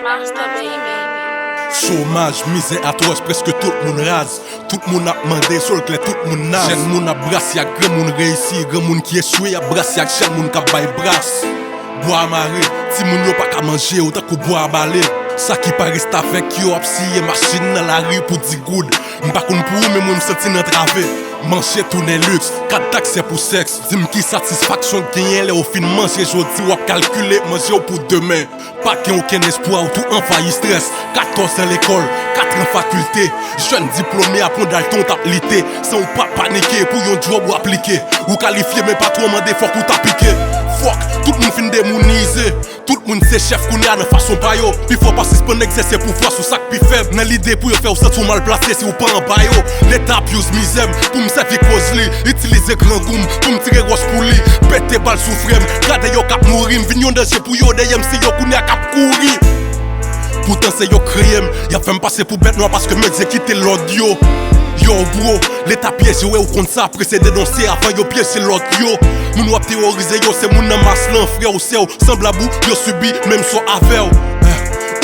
Master baby. Chômage, misère atroce, presque tout le monde rase. Tout le monde a demandé, sur le clé, tout le monde nage. Jeune monde a brassé, y'a grand monde réussi, grand monde qui échoue, y'a brassé, y'a jeune monde qui a bail brasse. Bois à marrer, si moun yo pas qu'à manger, autant que bois à balai. Ça qui pas reste avec yo, a psillé machine dans la rue pour 10 good. M'pas qu'on pour mais moi m'senti entravé. Manger tourner luxe, 4 taxes c'est pour sexe. Dis-moi qui satisfaction gagner les au fin manger jodi ou calculer manger pour demain. Pas qu'un aucun espoir ou tout envahi stress. 14 à l'école, 4 en faculté. Jeune diplômé à prendre le temps d'appliquer. Sans pas paniquer pour yon job ou appliquer. Ou qualifier mais pas trop demander faut qu'on t'appliquer. Fuck, tout le monde fin démonisé. Tout le monde c'est chef qu'on est à façon payo. Il faut pas suspendre exercer pour voir sous sac plus faible. N'a l'idée pour faire ou sentir mal placé si ou pas en bayo. L'état use misem pour me servir cause li. Utiliser grand goum pour me tirer grosse pour li. Péter balle sous frème, garder yo cap mourir. Vignon danger pour yo derrière c'est yo qu'on est à cap courir. Pourtant c'est yo créé, y'a fait me passer pour bête noire parce que me quitté l'audio. Yo bro, l'état piège ou contre ça après c'est dénoncé avant yo piège l'autre yo. Moun wap théoriser yo c'est moun nan masse lan frère ou c'est ou semble à bout yo subi même so avec ou.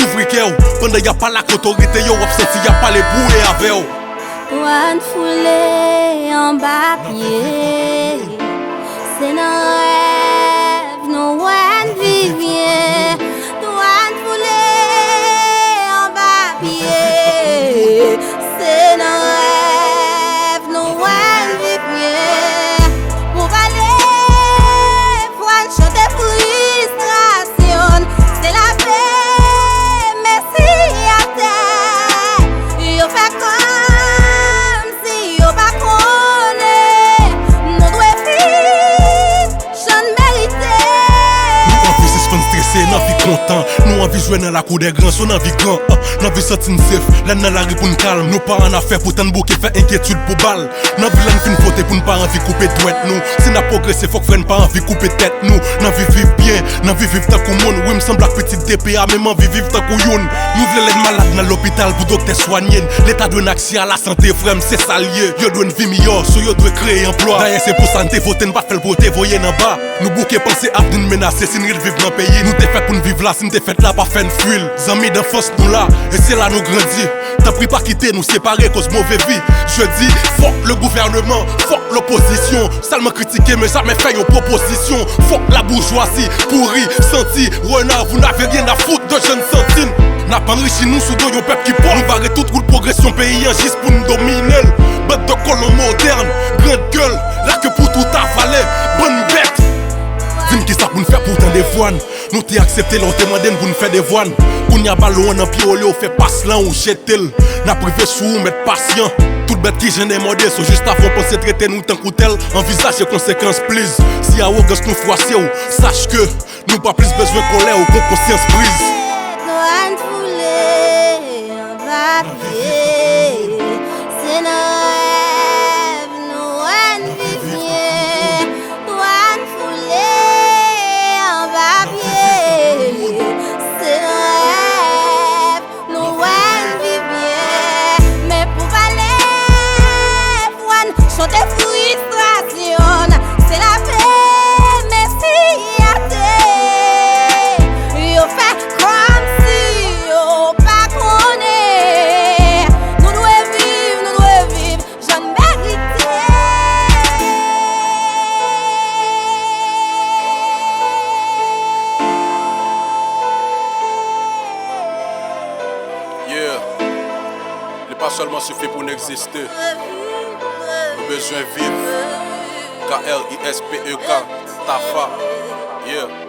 Ouvri kè ou, pendant y'a pas la autorité yo wap senti y'a pas les boules avec ou. One foulé en bas pied, c'est non rêve, non one vivien. One foulé en bas pied, c'est non rêve, non one vivien. Pour aller, one chanter frustration, c'est la paix, merci à terre. Yo fait comme si yo pas connaît, nous doit vivre, j'en mérité. Nous envie suspendre stressé, nous envie content. Nous envie jouer dans la cour des grands, son envie grand. Nous envie sentir safe, là dans la rue pour nous calme. Nous pas en affaire pour tant de bouquet fait inquiétude pour balle. Nous envie l'en fin voter pour nous pas envie couper douette nous. Si nous progresser, faut que freine pas envie couper tête nous. Nous envie vivre bien, nous envie vivre tant qu'on monde. Oui, me semble la petite DPA, même envie vivre tant qu'on youn. Nous voulons les malades dans l'hôpital pour docteur soigner. L'État doit accès à la santé, frère, c'est ça lié. Yo doit une vie meilleure, so yo doit créer emploi. D'ailleurs, c'est pour santé, voter, pas faire le voter, voyer en bas. Nous bouquet penser à nous menacer, si nous vivons dans le pays. Nous t'es fait pour nous vivre là, si nous t'es fait là, pas faire une fuite. Amis d'enfance, nous là, et c'est là nous grandis. T'as pris pas quitter, nous séparer, cause mauvaise vie. Je dis, fuck le gouvernement, fuck l'opposition. Seulement critiquer, mais jamais fait une proposition. Fuck la bourgeoisie, pourri, senti. Renard, vous n'avez rien à foutre de jeunes sentines. N'a pas enrichi nous sous dos, yon peuple qui porte. Nous barrer toute route progression pays en juste pour nous dominer. Bête de colon moderne, grande gueule, là que pour tout avaler, bonne bête. Vin qui ça pour nous faire pourtant des voines. Nous t'es accepté là, on t'a demandé pour nous faire des voines. Qu'on y a ballon en pied au lieu, on fait passe là ou jeter. N'a privé sous, mettre patient. Toute bête qui j'en ai demandé, so juste avant penser traiter nous tant qu'outel. Envisage les conséquences, please. Si à August nous froisser ou, sache que nous pas plus besoin de colère ou qu'on conscience prise. One foulé en bas pied, c'est non rêve, non one vivien. One foulé en bas pied, c'est non rêve, non one vivien. Mais pour aller, one chanter frustration, c'est la paix, merci à terre. Yo fait comme si yo pas connaît. Nous devons vivre, j'en mérité. Yeah, il pas seulement suffit pour nous exister. Nous besoin vivre. K-L-I-S-P-E-K, Tafa. Yeah.